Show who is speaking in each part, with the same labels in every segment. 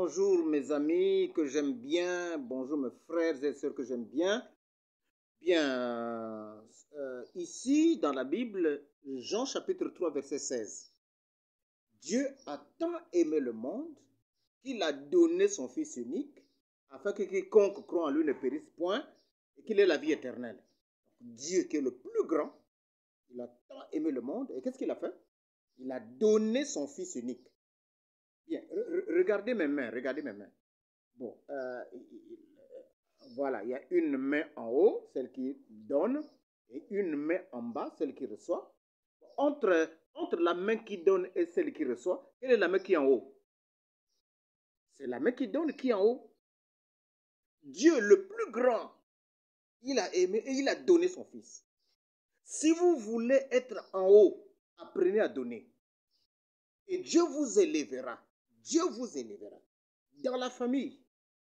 Speaker 1: Bonjour mes amis que j'aime bien, bonjour mes frères et sœurs que j'aime bien. Bien, ici dans la Bible, Jean chapitre 3 verset 16. Dieu a tant aimé le monde qu'il a donné son Fils unique afin que quiconque croit en lui ne périsse point et qu'il ait la vie éternelle. Dieu qui est le plus grand, il a tant aimé le monde et qu'est-ce qu'il a fait? Il a donné son Fils unique. Bien, regardez mes mains, regardez mes mains. Bon, voilà, il y a une main en haut, celle qui donne, et une main en bas, celle qui reçoit. Entre la main qui donne et celle qui reçoit, quelle est la main qui est en haut? C'est la main qui donne qui est en haut. Dieu, le plus grand, il a aimé et il a donné son Fils. Si vous voulez être en haut, apprenez à donner. Et Dieu vous élèvera. Dieu vous élèvera. Dans la famille,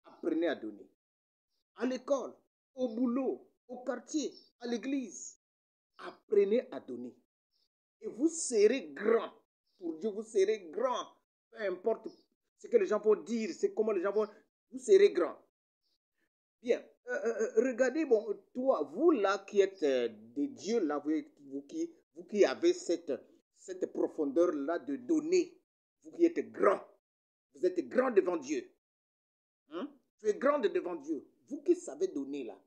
Speaker 1: apprenez à donner. À l'école, au boulot, au quartier, à l'église, apprenez à donner. Et vous serez grand. Pour Dieu, vous serez grand. Peu importe ce que les gens vont dire, c'est comment les gens vont... Vous serez grand. Bien. Regardez, bon, toi, vous là qui êtes des dieux, là, vous qui avez cette profondeur-là de donner, vous qui êtes grand, vous êtes grand devant Dieu. Hein? Tu es grand devant Dieu. Vous qui savez donner là,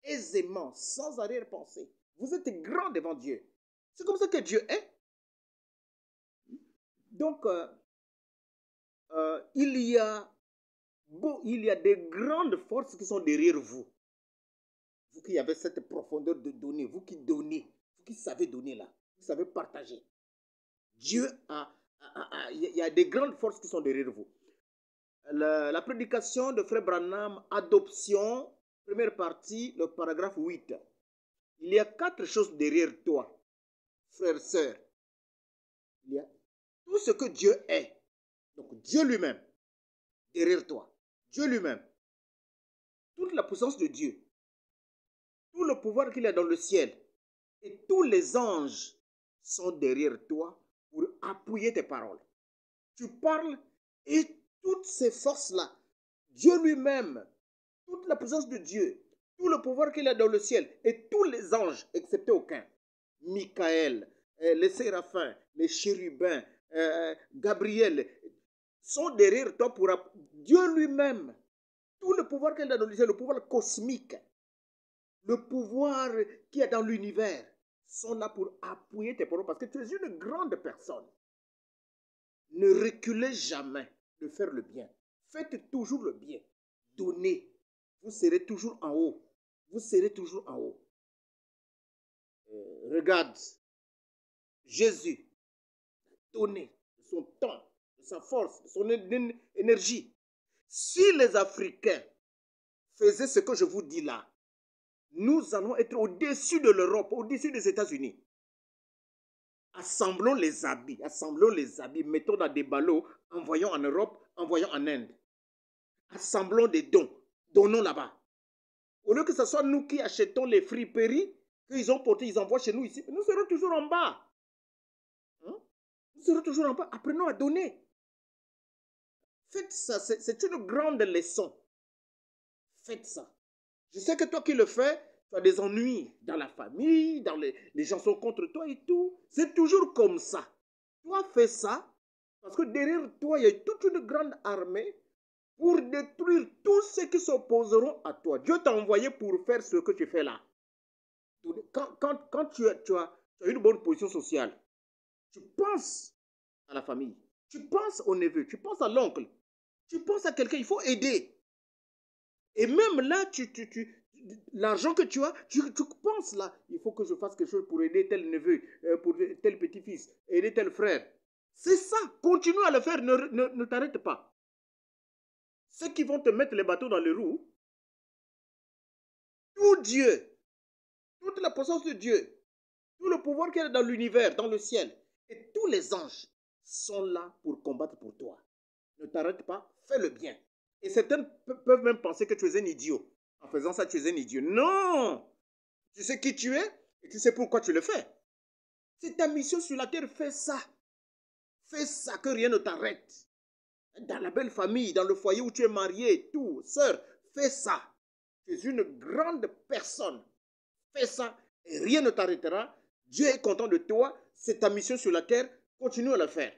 Speaker 1: aisément, sans arrière-pensée, vous êtes grand devant Dieu. C'est comme ça que Dieu est. Donc, il y a des grandes forces qui sont derrière vous. Vous qui avez cette profondeur de donner, vous qui donnez, vous qui savez donner là, vous savez partager. Dieu il y a des grandes forces qui sont derrière vous. La prédication de Frère Branham, adoption, première partie, le paragraphe 8. Il y a 4 choses derrière toi, frère, sœur. Il y a tout ce que Dieu est. Donc Dieu lui-même, derrière toi. Dieu lui-même. Toute la puissance de Dieu. Tout le pouvoir qu'il a dans le ciel. Et tous les anges sont derrière toi pour appuyer tes paroles. Tu parles et toutes ces forces-là, Dieu lui-même, toute la puissance de Dieu, tout le pouvoir qu'il a dans le ciel et tous les anges, excepté aucun, Michael, les séraphins, les chérubins, Gabriel, sont derrière toi pour Dieu lui-même, tout le pouvoir qu'il a dans le ciel, le pouvoir cosmique, le pouvoir qui est dans l'univers, sont là pour appuyer tes paroles parce que tu es une grande personne. Ne reculez jamais de faire le bien. Faites toujours le bien. Donnez. Vous serez toujours en haut. Vous serez toujours en haut. Regarde. Jésus a donné de son temps, de sa force, de son énergie. Si les Africains faisaient ce que je vous dis là, nous allons être au-dessus de l'Europe, au-dessus des États-Unis. Assemblons les habits, mettons dans des ballots, envoyons en Europe, envoyons en Inde. Assemblons des dons, donnons là-bas. Au lieu que ce soit nous qui achetons les friperies qu'ils ont portées, ils envoient chez nous ici, nous serons toujours en bas. Hein? Nous serons toujours en bas. Apprenons à donner. Faites ça, c'est une grande leçon. Faites ça. Je sais que toi qui le fais, tu as des ennuis dans la famille, les gens sont contre toi et tout. C'est toujours comme ça. Toi, fais ça, parce que derrière toi, il y a toute une grande armée pour détruire tous ceux qui s'opposeront à toi. Dieu t'a envoyé pour faire ce que tu fais là. Quand tu as une bonne position sociale, tu penses à la famille, tu penses au neveu, tu penses à l'oncle, tu penses à quelqu'un, il faut aider. Et même là, l'argent que tu as, tu penses là, il faut que je fasse quelque chose pour aider tel neveu, pour tel petit-fils, aider tel frère. C'est ça, continue à le faire, ne t'arrête pas. Ceux qui vont te mettre les bateaux dans les roues, tout Dieu, toute la puissance de Dieu, tout le pouvoir qu'il y a dans l'univers, dans le ciel, et tous les anges sont là pour combattre pour toi. Ne t'arrête pas, fais le bien. Et certains peuvent même penser que tu es un idiot. En faisant ça, tu es un idiot. Non! Tu sais qui tu es et tu sais pourquoi tu le fais. C'est ta mission sur la terre, fais ça. Fais ça, que rien ne t'arrête. Dans la belle famille, dans le foyer où tu es marié, tout. Sœur, fais ça. Tu es une grande personne. Fais ça et rien ne t'arrêtera. Dieu est content de toi. C'est ta mission sur la terre. Continue à le faire.